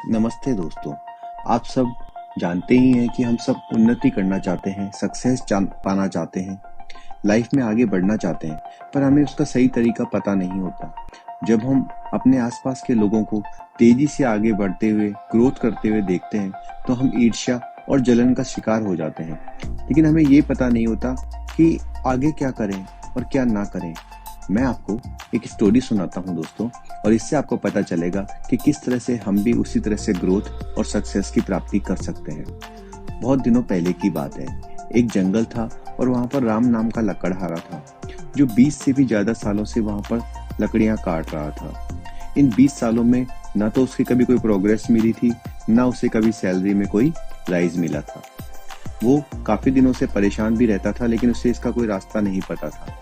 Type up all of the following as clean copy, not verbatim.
नमस्ते दोस्तों। आप सब जानते ही हैं कि हम सब उन्नति करना चाहते हैं, सक्सेस पाना चाहते हैं, लाइफ में आगे बढ़ना चाहते हैं, पर हमें उसका सही तरीका पता नहीं होता। जब हम अपने आसपास के लोगों को तेजी से आगे बढ़ते हुए, ग्रोथ करते हुए देखते हैं, तो हम ईर्ष्या और जलन का शिकार हो जाते हैं। लेकिन हमें ये पता नहीं होता कि आगे क्या करें और क्या ना करें। मैं आपको एक स्टोरी सुनाता हूँ दोस्तों, और इससे आपको पता चलेगा कि किस तरह से हम भी उसी तरह से ग्रोथ और सक्सेस की प्राप्ति कर सकते हैं। बहुत दिनों पहले की बात है। एक जंगल था और वहाँ पर राम नाम का लकड़हारा था, जो 20 से भी ज्यादा सालों से वहाँ पर लकड़ियाँ काट रहा था। इन 20 सालों में ना तो उसकी कभी कोई प्रोग्रेस मिली थी, ना उसे कभी सैलरी में कोई राइज मिला था। वो काफी दिनों से परेशान भी रहता था, लेकिन उसे इसका कोई रास्ता नहीं पता था।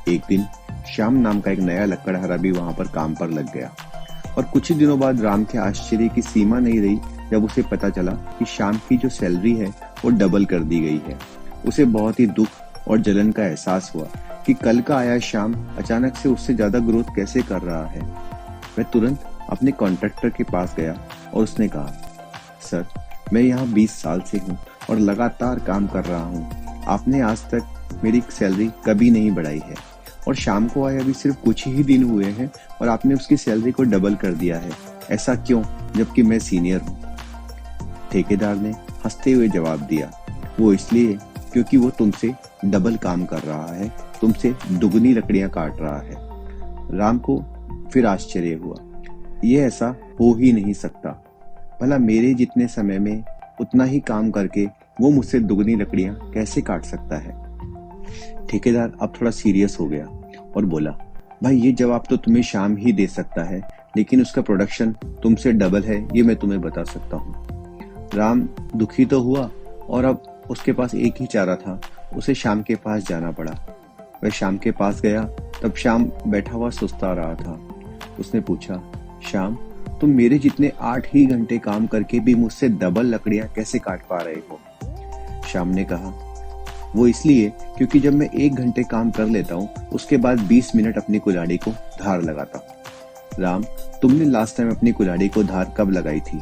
एक दिन श्याम नाम का एक नया लकड़हारा भी वहां पर काम पर लग गया, और कुछ ही दिनों बाद राम के आश्चर्य की सीमा नहीं रही जब उसे पता चला कि श्याम की जो सैलरी है वो डबल कर दी गई है। उसे बहुत ही दुख और जलन का एहसास हुआ कि कल का आया श्याम अचानक से उससे ज्यादा ग्रोथ कैसे कर रहा है। वह तुरंत अपने कॉन्ट्रैक्टर के पास गया और उसने कहा, सर, मैं यहाँ 20 साल से हूँ और लगातार काम कर रहा हूँ। आपने आज तक मेरी सैलरी कभी नहीं बढ़ाई है, और शाम को आए अभी सिर्फ कुछ ही दिन हुए हैं और आपने उसकी सैलरी को डबल कर दिया है। ऐसा क्यों, जबकि मैं सीनियर हूँ? ठेकेदार ने हंसते हुए जवाब दिया, वो इसलिए क्योंकि वो तुमसे डबल काम कर रहा है, तुमसे दुगनी लकड़ियां काट रहा है। राम को फिर आश्चर्य हुआ, ये ऐसा हो ही नहीं सकता। भला मेरे जितने समय में उतना ही काम करके वो मुझसे दुगनी लकड़ियां कैसे काट सकता है? ठेकेदार अब थोड़ा सीरियस हो गया और बोला, भाई, ये जवाब तो तुम्हें शाम ही दे सकता है, लेकिन उसका प्रोडक्शन तुमसे डबल है, ये मैं तुम्हें बता सकता हूँ। राम दुखी तो हुआ, और अब उसके पास एक ही चारा था, उसे शाम के पास जाना पड़ा। वह शाम के पास गया, तब शाम बैठा हुआ सुस्ता रहा था। उसने पूछा, श्याम, तुम मेरे जितने 8 ही घंटे काम करके भी मुझसे डबल लकड़ियां कैसे काट पा रहे हो? श्याम ने कहा, वो इसलिए क्योंकि जब मैं 1 घंटे काम कर लेता हूँ, उसके बाद 20 मिनट अपनी कुल्हाड़ी को धार लगाता हूँ। राम, तुमने लास्ट टाइम अपनी कुल्हाड़ी को धार कब लगाई थी?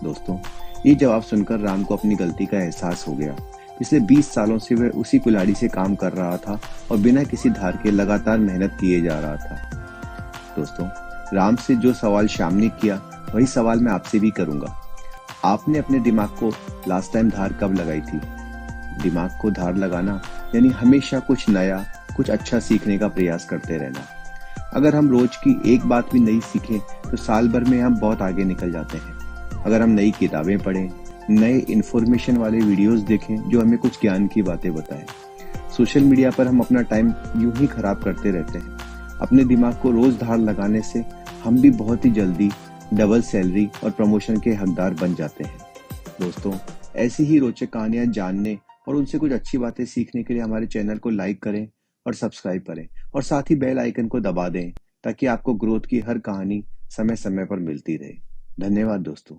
दोस्तों, ये जवाब सुनकर राम को अपनी गलती का एहसास हो गया। पिछले 20 सालों से वह उसी कुल्हाड़ी से काम कर रहा था और बिना किसी धार के लगातार मेहनत किए जा रहा था। दोस्तों, राम से जो सवाल श्याम ने किया, वही सवाल मैं आपसे भी करूंगा। आपने अपने दिमाग को लास्ट टाइम धार कब लगाई थी? दिमाग को धार लगाना यानी हमेशा कुछ नया, कुछ अच्छा सीखने का प्रयास करते रहना। अगर हम रोज की एक बात भी नई सीखें तो साल भर में हम बहुत आगे निकल जाते हैं। अगर हम नई किताबें पढ़ें, नए इन्फॉर्मेशन वाले वीडियोस देखें जो हमें कुछ ज्ञान की बातें बताएं। सोशल मीडिया पर हम अपना टाइम यूं ही खराब करते रहते हैं। अपने दिमाग को रोज धार लगाने से हम भी बहुत ही जल्दी डबल सैलरी और प्रमोशन के हकदार बन जाते हैं। दोस्तों, ऐसी ही रोचक कहानियां जानने और उनसे कुछ अच्छी बातें सीखने के लिए हमारे चैनल को लाइक करें और सब्सक्राइब करें, और साथ ही बेल आइकन को दबा दें, ताकि आपको ग्रोथ की हर कहानी समय समय पर मिलती रहे। धन्यवाद दोस्तों।